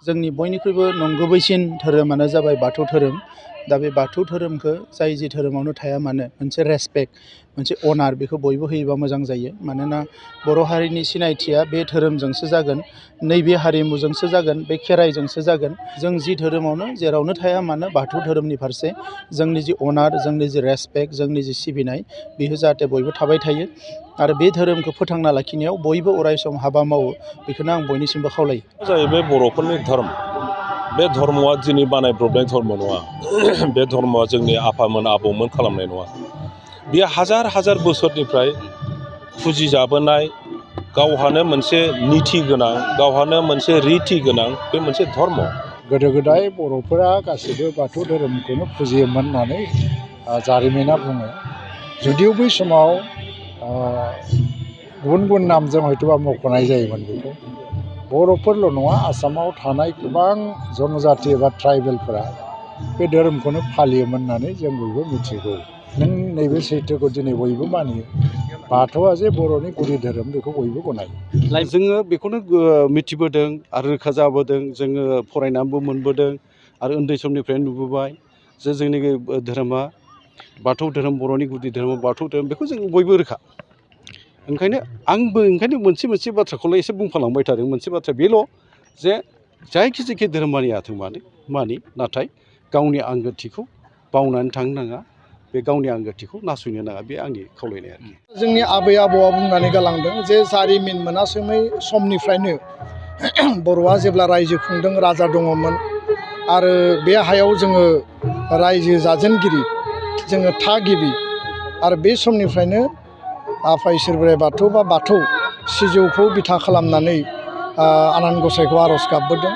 जोंनि बयनिख्रुइबो नंगुबैसिन धोरोमानो जाबाय बाथौ धोरोम। दा बे बाथौ धोरोमखौ जाय जि धोरोमावनो थाया मानो मोनसे रेसपेक्ट मोनसे अनार बेखौ बयबो होयोबा मोजां जायो। मानोना बर' हारिनि सिनायथिया बे धोरोमजोंसो जागोन, नैबे हारिमुजोंसो जागोन, बे खेराइजोंसो जागोन। जों जि धोरोमावनो जेरावनो थाया मानो बाथौ धोरोमनि फारसे जोंनि जि अनार, जोंनि जि रेसपेक्ट, जोंनि जि सिबिनाय बेयो जाहाथे बयबो थाबाय थायो आरो बे धोरोमखौ फोथांना लाखिनायाव बयबो अरायसम हाबा मावो, बेखौनो आं बयनिसिमबो खावलायो। जाहैबाय बर'फोरनि धर्म। बे धर्मआ दिनै बानायब्रबनाय धर्म नङा। बे धर्मआ जोंनि आफामोन आबौमोन खालामनाय नङा। बेयो हाजार हाजार बोसोरनिफ्राय फुजिजाबोनाय, गावहानो मोनसे निथि गोनां, गावहानो मोनसे रिथि गोनां बे मोनसे धर्म। गोदो गोदाय बर'फोरा गासैबो बाथौ धोरोमखौनो फुजियोमोन होननानै जारिमिना बुङो। जुदिও बै समाव गुबुन गुबुन नामजों हयथ'बा मख'नाय जायोमोन बेखौ। बर'फोरल' नङा, आसामाव थानाय गोबां जनजाति एबा ट्राइबेलफोरा बे धोरोमखौनो फालियोमोन होननानै जों बयबो मिथिगौ। नों नैबे सैथोखौ दिनै बयबो मानियो। बाथौआ जे बर'नि गुदि धोरोम बेखौ बयबो गनायो। जोङो बेखौनो मिथिबोदों आरो रोखा जाबोदों, जोङो फरायनानैबो मोनबोदों आरो उन्दै समनिफ्रायनो नुबोबाय जे जोंनि धोरोमा बाथौ धोरोम, बर'नि गुदि धोरोम बाथौ धोरोम, बेखौ जों बयबो रोखा। ओंखायनो आंबो मोनसे बाथ्राखौल' एसे बुंफालांबाय थादों। मोनसे बाथ्रा बेल' जे जायखि धोरोमारि आथों मानि, नाथाय गावनि आंगोथिखौ बावनानै थांनो नाङा, बे गावनि आंगोथिखौ नासयनो नाङा, बे आंनि खावलायनाय आरोखि। जोंनि आबै आबौआ बुंनानै गालांदों जे जारिमिन मोनासै समनिफ्रायनो बर'आ जेब्ला रायजो खुंदों राजा दङमोन आरो बे हायाव जोङो रायजो जाजेनगिरि, जोङो थागिबि, आरो बे समनिफ्रायनो आफा इसोर बोराइ बाथौ बा बाथौ सिजौखौ बिथा खालामनानै आनान गसाइखौ आर'ज गाबबोदों।